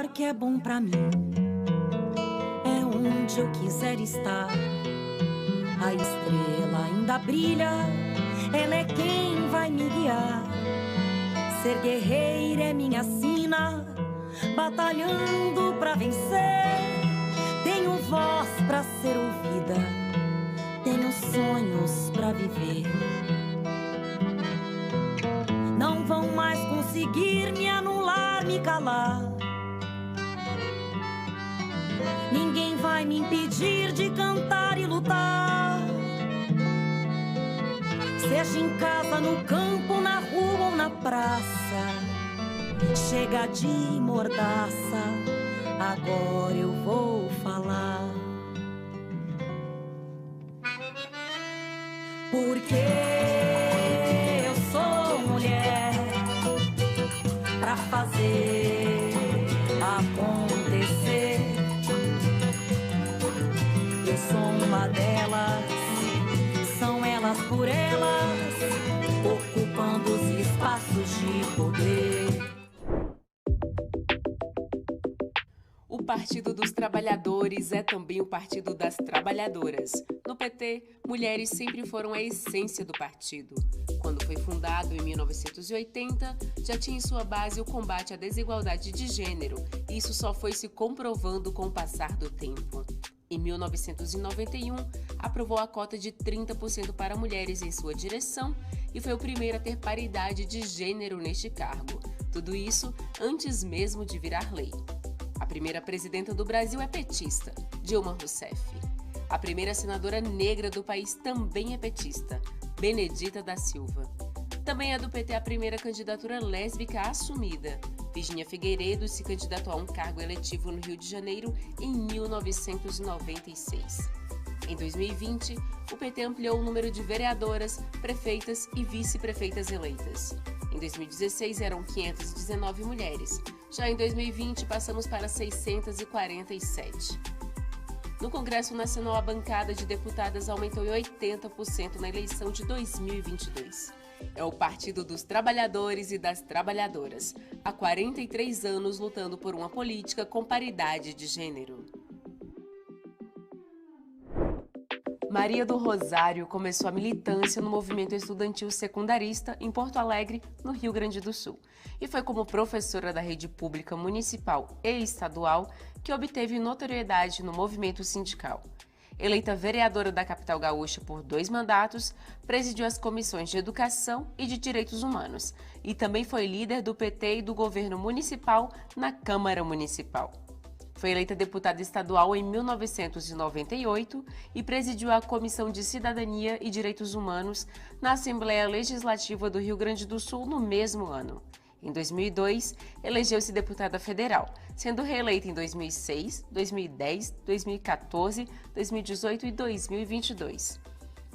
lugar que é bom pra mim, é onde eu quiser estar. A estrela ainda brilha, ela é quem vai me guiar. Ser guerreira é minha sina, batalhando pra vencer. Tenho voz pra ser ouvida, tenho sonhos pra viver. Não vão mais conseguir me anular, me calar. Ninguém vai me impedir de cantar e lutar. Seja em casa, no campo, na rua ou na praça. Chega de mordaça, agora eu vou falar. Porque eu sou mulher pra fazer acontecer. Eu sou uma delas, são elas por elas, ocupando os espaços de poder. O Partido dos Trabalhadores é também o Partido das Trabalhadoras. No PT, mulheres sempre foram a essência do partido. Quando foi fundado em 1980, já tinha em sua base o combate à desigualdade de gênero, e isso só foi se comprovando com o passar do tempo. Em 1991, aprovou a cota de 30% para mulheres em sua direção e foi o primeiro a ter paridade de gênero neste cargo. Tudo isso antes mesmo de virar lei. A primeira presidenta do Brasil é petista, Dilma Rousseff. A primeira senadora negra do país também é petista, Benedita da Silva. Também é do PT a primeira candidatura lésbica assumida. Virginia Figueiredo se candidatou a um cargo eletivo no Rio de Janeiro em 1996. Em 2020, o PT ampliou o número de vereadoras, prefeitas e vice-prefeitas eleitas. Em 2016, eram 519 mulheres. Já em 2020, passamos para 647. No Congresso Nacional, a bancada de deputadas aumentou em 80% na eleição de 2022. É o Partido dos Trabalhadores e das Trabalhadoras, há 43 anos lutando por uma política com paridade de gênero. Maria do Rosário começou a militância no movimento estudantil secundarista em Porto Alegre, no Rio Grande do Sul, e foi como professora da rede pública municipal e estadual que obteve notoriedade no movimento sindical. Eleita vereadora da capital gaúcha por 2 mandatos, presidiu as comissões de Educação e de Direitos Humanos e também foi líder do PT e do governo municipal na Câmara Municipal. Foi eleita deputada estadual em 1998 e presidiu a Comissão de Cidadania e Direitos Humanos na Assembleia Legislativa do Rio Grande do Sul no mesmo ano. Em 2002, elegeu-se deputada federal, sendo reeleita em 2006, 2010, 2014, 2018 e 2022.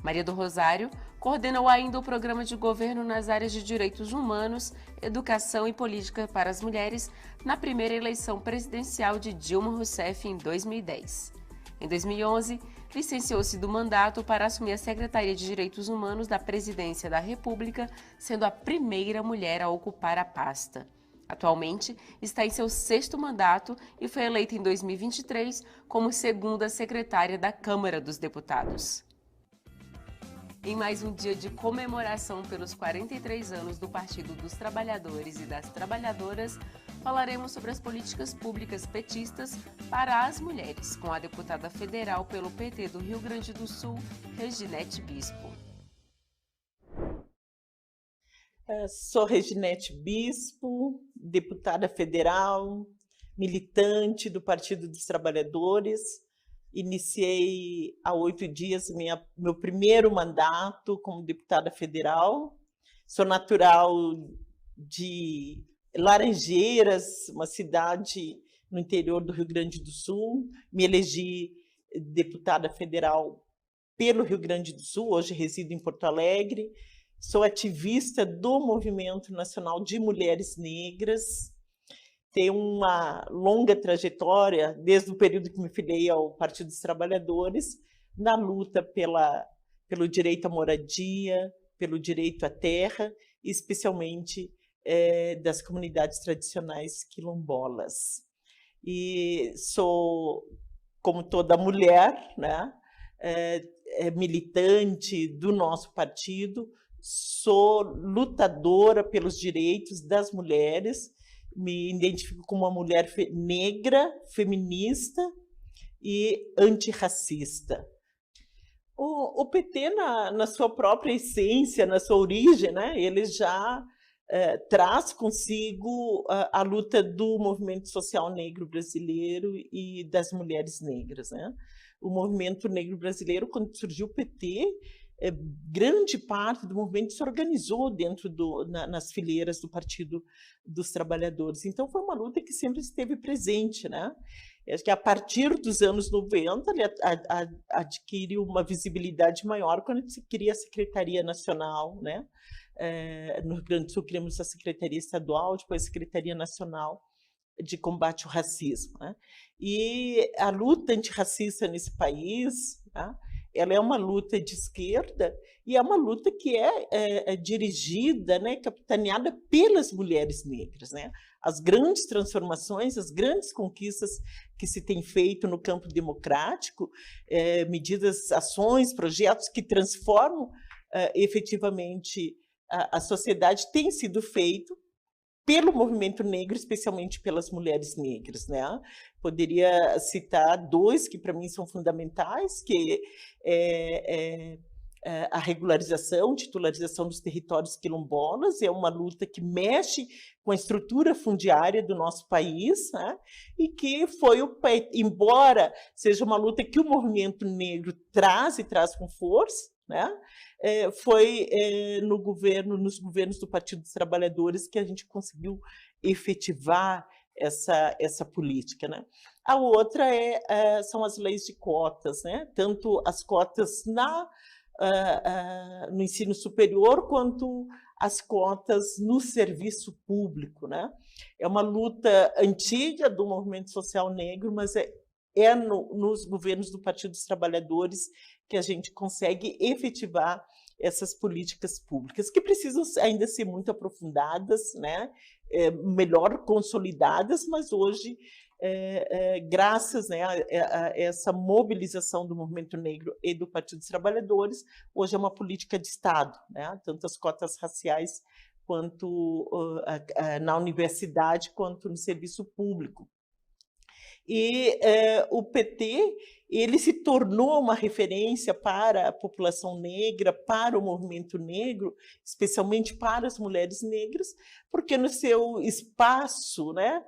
Maria do Rosário coordenou ainda o programa de governo nas áreas de direitos humanos, educação e política para as mulheres na primeira eleição presidencial de Dilma Rousseff em 2010. Em 2011, licenciou-se do mandato para assumir a Secretaria de Direitos Humanos da Presidência da República, sendo a primeira mulher a ocupar a pasta. Atualmente, está em seu 6º mandato e foi eleita em 2023 como segunda secretária da Câmara dos Deputados. Em mais um dia de comemoração pelos 43 anos do Partido dos Trabalhadores e das Trabalhadoras, falaremos sobre as políticas públicas petistas para as mulheres, com a deputada federal pelo PT do Rio Grande do Sul, Reginete Bispo. Sou Reginete Bispo, deputada federal, militante do Partido dos Trabalhadores. Iniciei há 8 dias meu primeiro mandato como deputada federal. Sou natural de Laranjeiras, uma cidade no interior do Rio Grande do Sul. Me elegi deputada federal pelo Rio Grande do Sul, hoje resido em Porto Alegre. Sou ativista do Movimento Nacional de Mulheres Negras. Tenho uma longa trajetória, desde o período que me filiei ao Partido dos Trabalhadores, na luta pelo direito à moradia, pelo direito à terra, especialmente das comunidades tradicionais quilombolas. e sou, como toda mulher, né, militante do nosso partido, sou lutadora pelos direitos das mulheres, me identifico como uma mulher negra, feminista e antirracista. O PT, na sua própria essência, na sua origem, né, ele já traz consigo a luta do movimento social negro brasileiro e das mulheres negras, né? O movimento negro brasileiro, quando surgiu o PT, grande parte do movimento se organizou dentro nas fileiras do Partido dos Trabalhadores. Então, foi uma luta que sempre esteve presente, né? Acho que a partir dos anos 90, ele adquiriu uma visibilidade maior quando se cria a Secretaria Nacional, né? No Rio Grande do Sul, criamos a Secretaria Estadual, depois a Secretaria Nacional de Combate ao Racismo, né? E a luta antirracista nesse país, né, ela é uma luta de esquerda e é uma luta que é dirigida, né, capitaneada pelas mulheres negras, né? As grandes transformações, as grandes conquistas que se tem feito no campo democrático, medidas, ações, projetos que transformam efetivamente a sociedade, têm sido feito pelo movimento negro, especialmente pelas mulheres negras, né? Poderia citar dois que para mim são fundamentais, que a regularização, titularização dos territórios quilombolas, é uma luta que mexe com a estrutura fundiária do nosso país, né? E que foi, embora seja uma luta que o movimento negro traz com força, né? Foi nos governos do Partido dos Trabalhadores que a gente conseguiu efetivar essa política, né? A outra são as leis de cotas, né? Tanto as cotas no ensino superior quanto as cotas no serviço público, né? É uma luta antiga do movimento social negro, mas nos governos do Partido dos Trabalhadores que a gente consegue efetivar essas políticas públicas, que precisam ainda ser muito aprofundadas, né? Melhor consolidadas, mas hoje, graças, né, a essa mobilização do movimento negro e do Partido dos Trabalhadores, hoje é uma política de Estado, né? Tanto as cotas raciais quanto na universidade, quanto no serviço público. E o PT, ele se tornou uma referência para a população negra, para o movimento negro, especialmente para as mulheres negras, porque no seu espaço, né,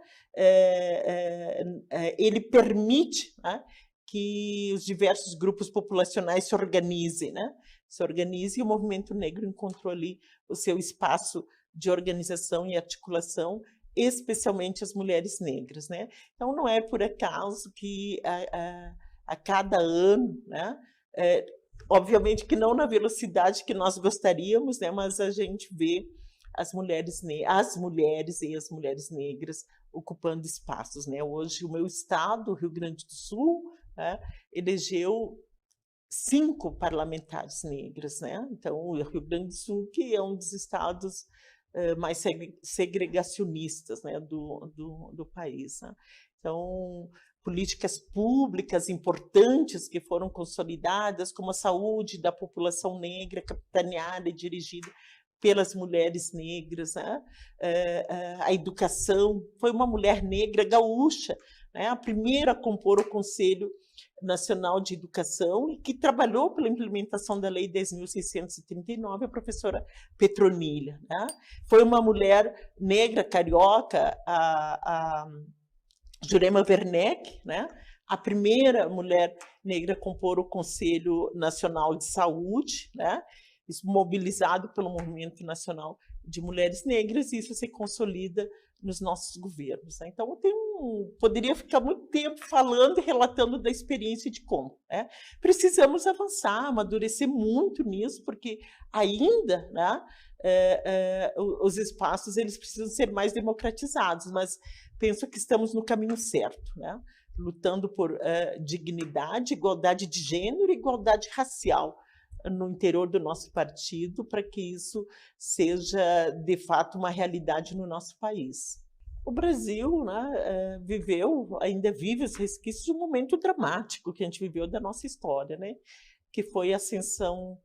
ele permite, né, que os diversos grupos populacionais se organizem, né? Se organizem, e o movimento negro encontrou ali o seu espaço de organização e articulação, especialmente as mulheres negras, né? Então, não é por acaso que a cada ano, né, obviamente que não na velocidade que nós gostaríamos, né, mas a gente vê as mulheres e as mulheres negras ocupando espaços, né? Hoje, o meu estado, o Rio Grande do Sul, né, elegeu 5 parlamentares negras, né? Então, o Rio Grande do Sul, que é um dos estados mais segregacionistas, né, do país, né? Então, políticas públicas importantes que foram consolidadas, como a saúde da população negra, capitaneada e dirigida pelas mulheres negras, né? A educação, foi uma mulher negra gaúcha, né, a primeira a compor o Conselho Nacional de Educação e que trabalhou pela implementação da Lei 10.639, a professora Petronília, né? Foi uma mulher negra carioca, a Jurema Werneck, né? A primeira mulher negra a compor o Conselho Nacional de Saúde, né? Isso mobilizado pelo Movimento Nacional de Mulheres Negras, e isso se consolida nos nossos governos, né? Então, poderia ficar muito tempo falando e relatando da experiência de como, né? Precisamos avançar, amadurecer muito nisso, porque ainda, né, os espaços eles precisam ser mais democratizados, mas penso que estamos no caminho certo, né? Lutando por dignidade, igualdade de gênero e igualdade racial no interior do nosso partido, para que isso seja, de fato, uma realidade no nosso país. O Brasil, né, viveu, ainda vive os resquícios de um momento dramático que a gente viveu da nossa história, né, que foi a ascensão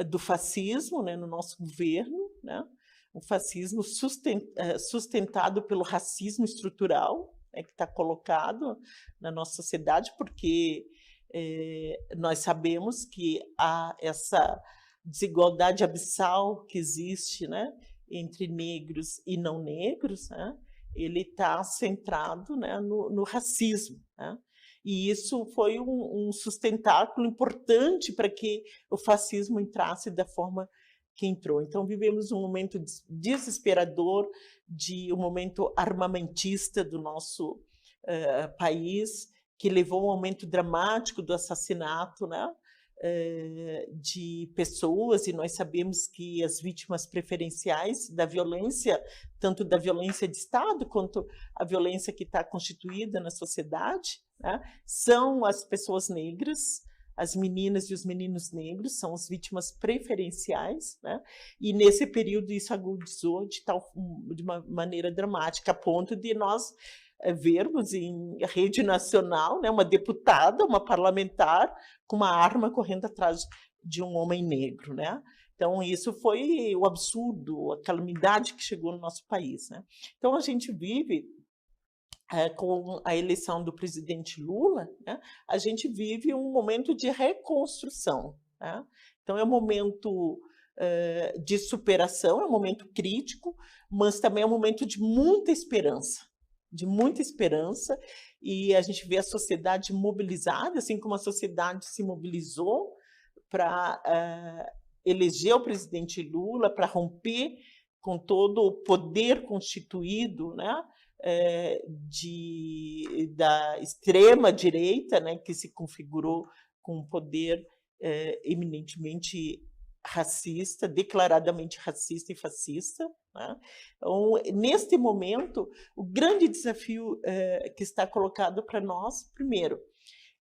do fascismo, né, no nosso governo, né, um fascismo sustentado pelo racismo estrutural, né, que está colocado na nossa sociedade, porque nós sabemos que há essa desigualdade abissal que existe, né, entre negros e não negros, né, ele está centrado, né, no racismo, né? E isso foi um sustentáculo importante para que o fascismo entrasse da forma que entrou. Então, vivemos um momento desesperador, um momento armamentista do nosso país, que levou a um aumento dramático do assassinato, né, de pessoas, e nós sabemos que as vítimas preferenciais da violência, tanto da violência de Estado quanto a violência que está constituída na sociedade, né, são as pessoas negras, as meninas e os meninos negros são as vítimas preferenciais, né, e nesse período isso agudizou de uma maneira dramática, a ponto de nós vermos em rede nacional, né, uma deputada, uma parlamentar, com uma arma correndo atrás de um homem negro, né? Então, isso foi o absurdo, a calamidade que chegou no nosso país, né? Então, a gente vive, com a eleição do presidente Lula, né, a gente vive um momento de reconstrução, né? Então, é um momento de superação, é um momento crítico, mas também é um momento de muita esperança, e a gente vê a sociedade mobilizada, assim como a sociedade se mobilizou para eleger o presidente Lula, para romper com todo o poder constituído, né, da extrema-direita, né, que se configurou com um poder eminentemente racista, declaradamente racista e fascista, né? Então, neste momento, o grande desafio que está colocado para nós, primeiro,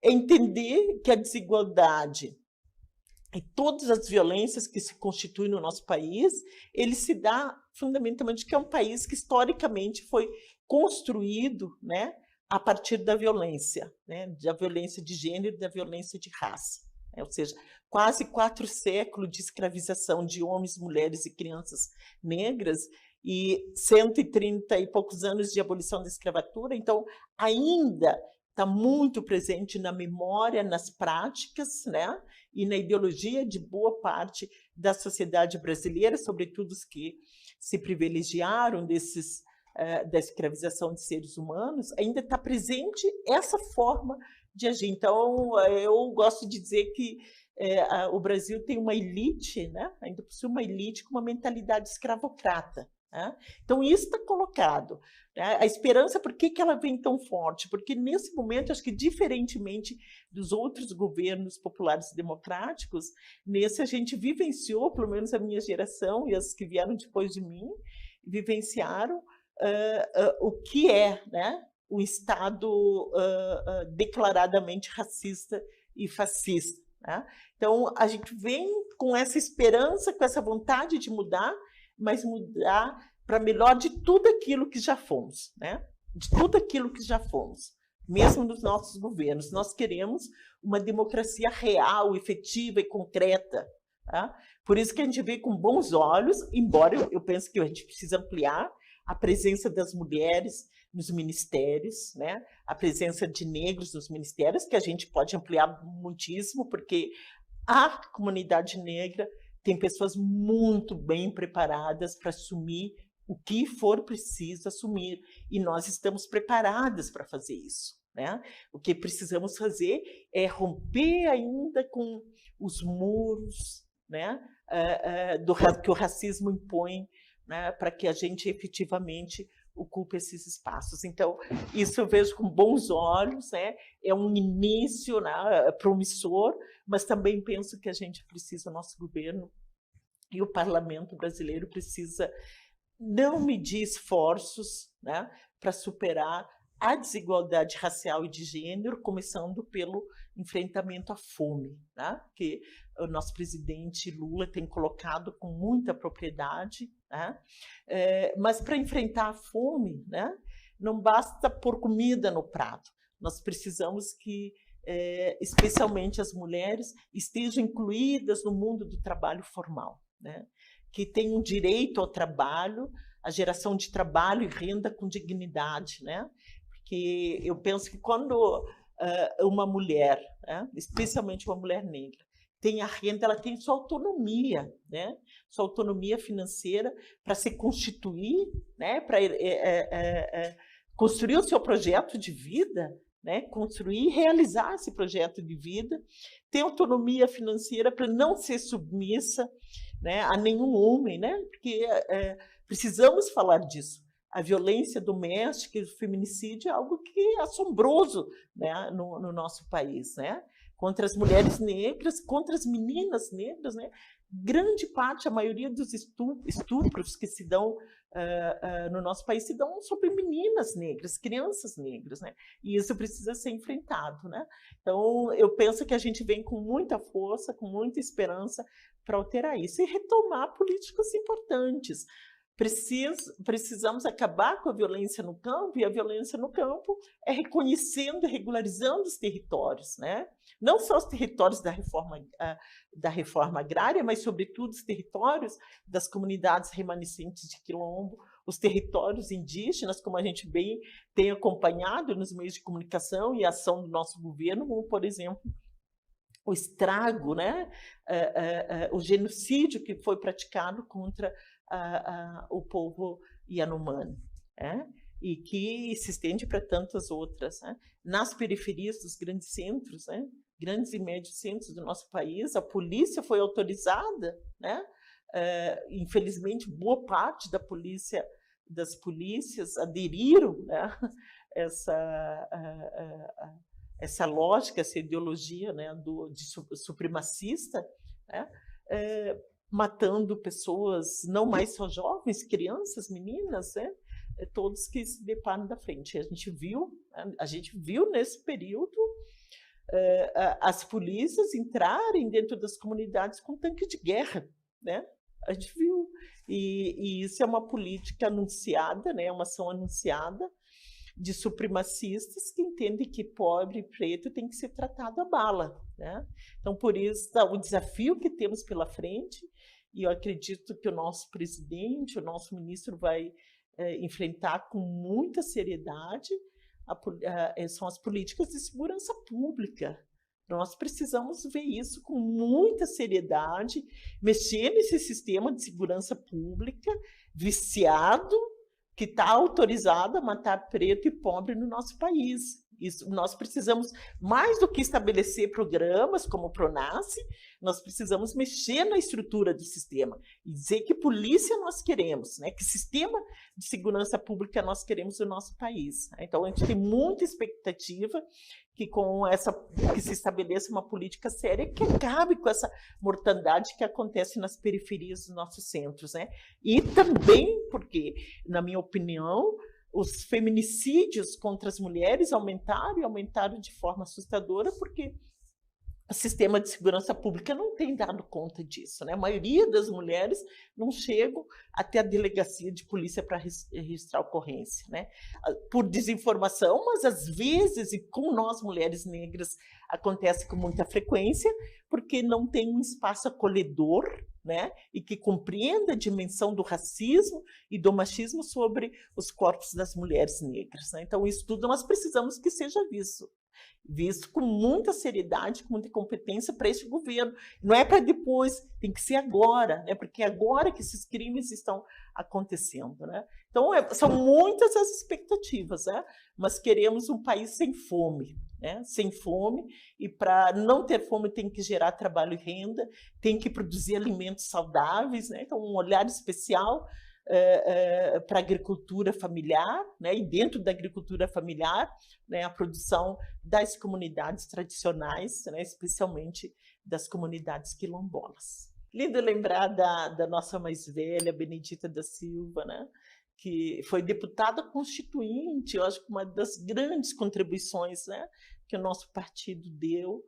é entender que a desigualdade e todas as violências que se constituem no nosso país, ele se dá fundamentalmente que é um país que historicamente foi construído, né, a partir da violência, né, da violência de gênero e da violência de raça. Ou seja, quase 4 séculos de escravização de homens, mulheres e crianças negras e 130 e poucos anos de abolição da escravatura. Então, ainda está muito presente na memória, nas práticas, né, e na ideologia de boa parte da sociedade brasileira, sobretudo os que se privilegiaram da escravização de seres humanos, ainda está presente essa forma de agir. Então, eu gosto de dizer que o Brasil tem uma elite, né? Ainda possui uma elite com uma mentalidade escravocrata, né? Então, isso está colocado, né? A esperança, por que ela vem tão forte? Porque, nesse momento, acho que, diferentemente dos outros governos populares e democráticos, nesse a gente vivenciou, pelo menos a minha geração e as que vieram depois de mim, vivenciaram o que é, né, o Estado declaradamente racista e fascista, né? Então, a gente vem com essa esperança, com essa vontade de mudar, mas mudar para melhor de tudo aquilo que já fomos, né? De tudo aquilo que já fomos, mesmo nos nossos governos. Nós queremos uma democracia real, efetiva e concreta, tá? Por isso que a gente vê com bons olhos, embora eu pense que a gente precisa ampliar a presença das mulheres nos ministérios, né? A presença de negros nos ministérios, que a gente pode ampliar muitíssimo, porque a comunidade negra tem pessoas muito bem preparadas para assumir o que for preciso assumir, e nós estamos preparadas para fazer isso, né? O que precisamos fazer é romper ainda com os muros, né, que o racismo impõe, né, para que a gente efetivamente ocupe esses espaços. Então, isso eu vejo com bons olhos, né? É um início, né, promissor, mas também penso que a gente precisa, o nosso governo e o parlamento brasileiro precisa não medir esforços, né, para superar a desigualdade racial e de gênero, começando pelo enfrentamento à fome, né, que o nosso presidente Lula tem colocado com muita propriedade, né, mas para enfrentar a fome, né, não basta pôr comida no prato, nós precisamos que, especialmente as mulheres, estejam incluídas no mundo do trabalho formal, né? Que tenham direito ao trabalho, a geração de trabalho e renda com dignidade, né? Porque eu penso que quando uma mulher, né, especialmente uma mulher negra, tem a renda, ela tem sua autonomia, né? Sua autonomia financeira para se constituir, né? Para construir o seu projeto de vida, né? Construir e realizar esse projeto de vida, ter autonomia financeira para não ser submissa, né, a nenhum homem, né? Porque precisamos falar disso. A violência doméstica e o feminicídio é algo que é assombroso, né, no nosso país, né? Contra as mulheres negras, contra as meninas negras, né? Grande parte, a maioria dos estupros que se dão no nosso país se dão sobre meninas negras, crianças negras, né? E isso precisa ser enfrentado, né? Então, eu penso que a gente vem com muita força, com muita esperança para alterar isso e retomar políticas importantes. Precisamos acabar com a violência no campo, e a violência no campo é reconhecendo e regularizando os territórios, né? Não só os territórios da reforma agrária, mas, sobretudo, os territórios das comunidades remanescentes de quilombo, os territórios indígenas, como a gente bem tem acompanhado nos meios de comunicação e a ação do nosso governo, como, por exemplo, o estrago, né? O genocídio que foi praticado contra o povo Yanomami, né? E que se estende para tantas outras, né? Nas periferias dos grandes centros, né? Grandes e médios centros do nosso país, a polícia foi autorizada, né? Infelizmente, boa parte das polícias aderiram, né? Essa lógica, essa ideologia, né? Supremacista, né? Matando pessoas, não mais só jovens, crianças, meninas, né? Todos que se deparam da frente. A gente viu nesse período as polícias entrarem dentro das comunidades com tanque de guerra, né? A gente viu. E isso é uma política anunciada, né? Uma ação anunciada de supremacistas que entendem que pobre e preto tem que ser tratado a bala, né? Então, por isso, o desafio que temos pela frente, e eu acredito que o nosso presidente, o nosso ministro vai enfrentar com muita seriedade, são as políticas de segurança pública. Nós precisamos ver isso com muita seriedade, mexer nesse sistema de segurança pública viciado, que está autorizado a matar preto e pobre no nosso país. Isso, nós precisamos, mais do que estabelecer programas como o PRONASSE, nós precisamos mexer na estrutura do sistema e dizer que polícia nós queremos, né? Que sistema de segurança pública nós queremos no nosso país. Então, a gente tem muita expectativa que se estabeleça uma política séria que acabe com essa mortandade que acontece nas periferias dos nossos centros, né? E também porque, na minha opinião, os feminicídios contra as mulheres aumentaram de forma assustadora, porque o sistema de segurança pública não tem dado conta disso, né? A maioria das mulheres não chegam até a delegacia de polícia para registrar a ocorrência, né? Por desinformação, mas às vezes, e com nós mulheres negras acontece com muita frequência, porque não tem um espaço acolhedor, né? E que compreenda a dimensão do racismo e do machismo sobre os corpos das mulheres negras, né? Então, isso tudo nós precisamos que seja visto com muita seriedade, com muita competência para esse governo. Não é para depois, tem que ser agora, né? Porque é agora que esses crimes estão acontecendo, né? Então, são muitas as expectativas, né? Mas queremos um país sem fome, né? Sem fome, e para não ter fome tem que gerar trabalho e renda, tem que produzir alimentos saudáveis, né? Então, um olhar especial para a agricultura familiar, né? E dentro da agricultura familiar, né, a produção das comunidades tradicionais, né, especialmente das comunidades quilombolas. Lindo lembrar da nossa mais velha, Benedita da Silva, né, que foi deputada constituinte. Eu acho que uma das grandes contribuições, né, que o nosso partido deu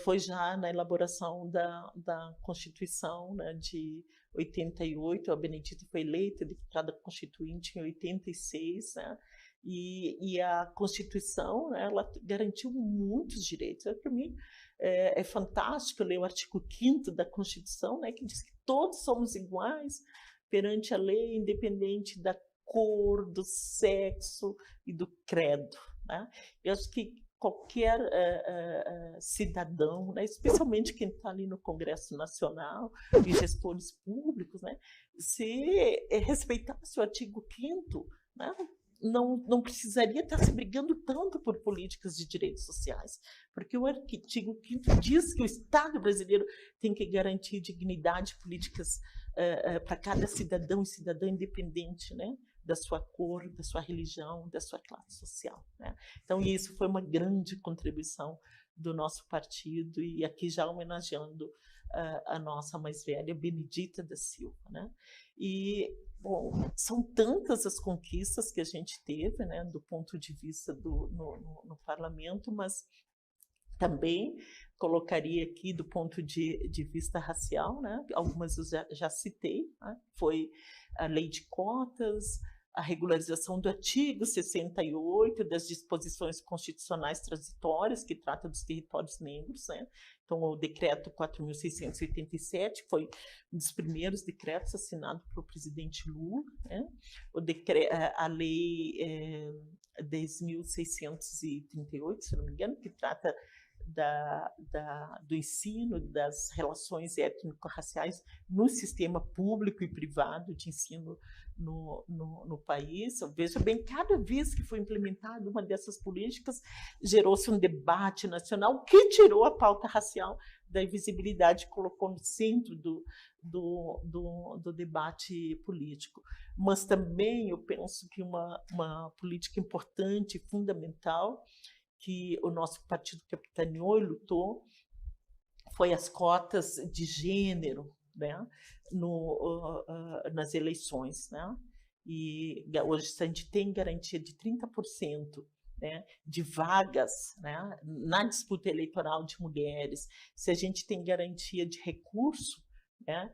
foi já na elaboração da Constituição, né, de 88, a Benedita foi eleita deputada constituinte em 86, né? E a Constituição, né, ela garantiu muitos direitos. Para mim, é fantástico ler o artigo 5º da Constituição, né, que diz que todos somos iguais perante a lei, independente da cor, do sexo e do credo. Né? Eu acho que qualquer cidadão, né, especialmente quem está ali no Congresso Nacional, e gestores públicos, né, se respeitasse o artigo 5º, né, não precisaria estar se brigando tanto por políticas de direitos sociais, porque o artigo 5º diz que o Estado brasileiro tem que garantir dignidade, políticas para cada cidadão e cidadã independente, né, da sua cor, da sua religião, da sua classe social. Né? Então, isso foi uma grande contribuição do nosso partido, e aqui já homenageando a nossa mais velha, Benedita da Silva. Né? E, bom, são tantas as conquistas que a gente teve, né, do ponto de vista no parlamento, mas também colocaria aqui do ponto de vista racial, né? Algumas eu já citei, né? Foi a lei de cotas, a regularização do artigo 68 das disposições constitucionais transitórias, que trata dos territórios negros, né? Então, o decreto 4.687 foi um dos primeiros decretos assinado pelo presidente Lula, né? A lei 10.638, se não me engano, que trata do ensino, das relações étnico-raciais no sistema público e privado de ensino no país. Veja bem, cada vez que foi implementada uma dessas políticas, gerou-se um debate nacional que tirou a pauta racial da invisibilidade e colocou no centro do debate político. Mas também eu penso que uma política importante e fundamental que o nosso partido capitaneou e lutou foi as cotas de gênero, né, nas eleições. Né? E hoje a gente tem garantia de 30%, né, de vagas, né, na disputa eleitoral de mulheres, se a gente tem garantia de recurso, né,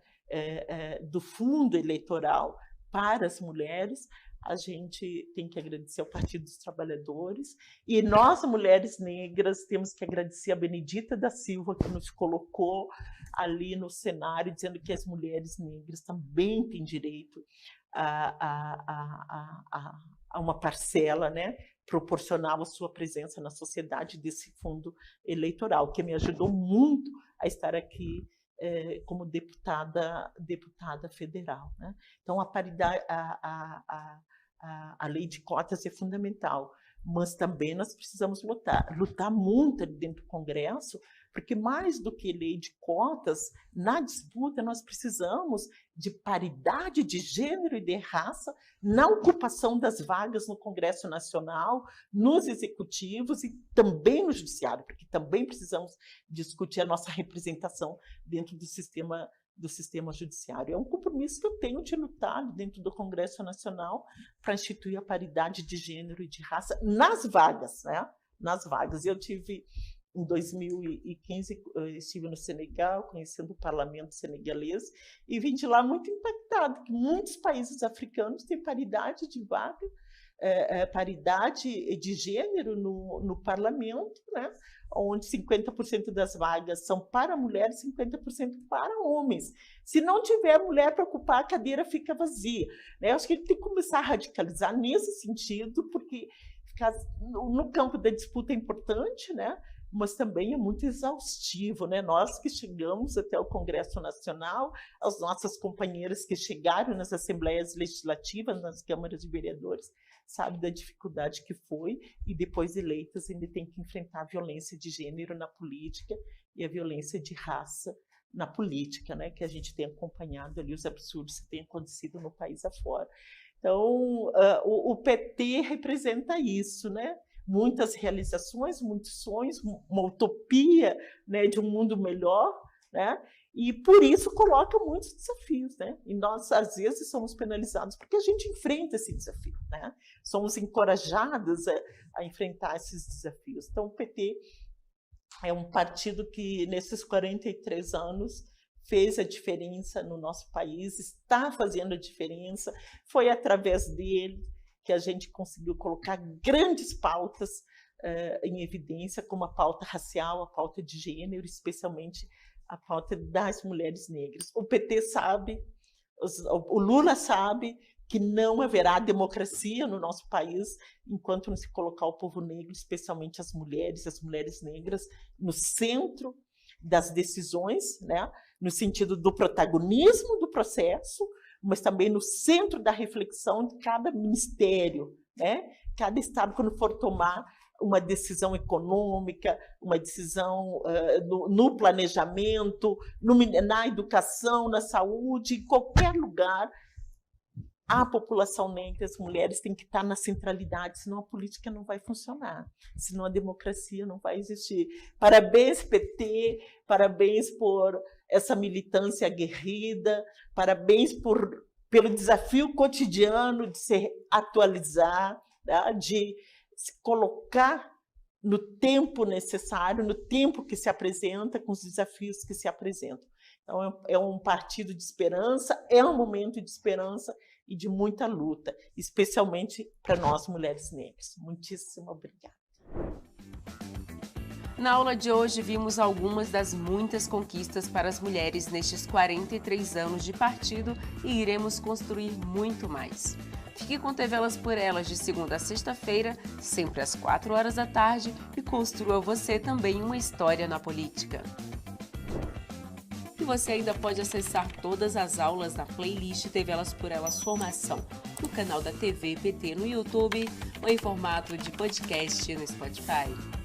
do fundo eleitoral para as mulheres, a gente tem que agradecer ao Partido dos Trabalhadores, e nós, mulheres negras, temos que agradecer a Benedita da Silva, que nos colocou ali no cenário, dizendo que as mulheres negras também têm direito a uma parcela, né, proporcional à sua presença na sociedade desse fundo eleitoral, que me ajudou muito a estar aqui como deputada federal. Né? Então, a paridade, a lei de cotas é fundamental, mas também nós precisamos lutar muito dentro do Congresso, porque mais do que lei de cotas, na disputa nós precisamos de paridade de gênero e de raça na ocupação das vagas no Congresso Nacional, nos executivos e também no Judiciário, porque também precisamos discutir a nossa representação dentro do sistema judiciário. É um compromisso que eu tenho de lutar dentro do Congresso Nacional para instituir a paridade de gênero e de raça nas vagas, né? Nas vagas. Eu tive, em 2015, estive no Senegal, conhecendo o parlamento senegalês, e vim de lá muito impactado, que muitos países africanos têm paridade de vaga, paridade de gênero no parlamento, né? Onde 50% das vagas são para mulheres, 50% para homens. Se não tiver mulher para ocupar, a cadeira fica vazia. Né? Acho que a gente tem que começar a radicalizar nesse sentido, porque ficar no campo da disputa é importante, né? Mas também é muito exaustivo. Né? Nós que chegamos até o Congresso Nacional, as nossas companheiras que chegaram nas assembleias legislativas, nas câmaras de vereadores, sabe da dificuldade que foi, e depois eleitas ainda tem que enfrentar a violência de gênero na política e a violência de raça na política, né, que a gente tem acompanhado ali os absurdos que têm acontecido no país afora. Então, o PT representa isso, né? Muitas realizações, muitos sonhos, uma utopia, né, de um mundo melhor, né? E, por isso, coloca muitos desafios, né? E nós, às vezes, somos penalizados porque a gente enfrenta esse desafio, né? Somos encorajados a enfrentar esses desafios. Então, o PT é um partido que, nesses 43 anos, fez a diferença no nosso país, está fazendo a diferença. Foi através dele que a gente conseguiu colocar grandes pautas em evidência, como a pauta racial, a pauta de gênero, especialmente a pauta das mulheres negras. O PT sabe, o Lula sabe que não haverá democracia no nosso país enquanto não se colocar o povo negro, especialmente as mulheres negras, no centro das decisões, né? No sentido do protagonismo do processo, mas também no centro da reflexão de cada ministério, né? Cada estado, quando for tomar uma decisão econômica, uma decisão no planejamento, na educação, na saúde, em qualquer lugar, a população negra, as mulheres têm que estar na centralidade, senão a política não vai funcionar, senão a democracia não vai existir. Parabéns, PT, parabéns por essa militância aguerrida, parabéns pelo desafio cotidiano de se atualizar, né, de se colocar no tempo necessário, no tempo que se apresenta, com os desafios que se apresentam. Então, é um partido de esperança, é um momento de esperança e de muita luta, especialmente para nós, mulheres negras. Muitíssimo obrigada. Na aula de hoje, vimos algumas das muitas conquistas para as mulheres nestes 43 anos de partido e iremos construir muito mais. Fique com TV Elas por Elas de segunda a sexta-feira, sempre às 4 horas da tarde, e construa você também uma história na política. E você ainda pode acessar todas as aulas da playlist TV Elas por Elas Formação no canal da TV PT no YouTube ou em formato de podcast no Spotify.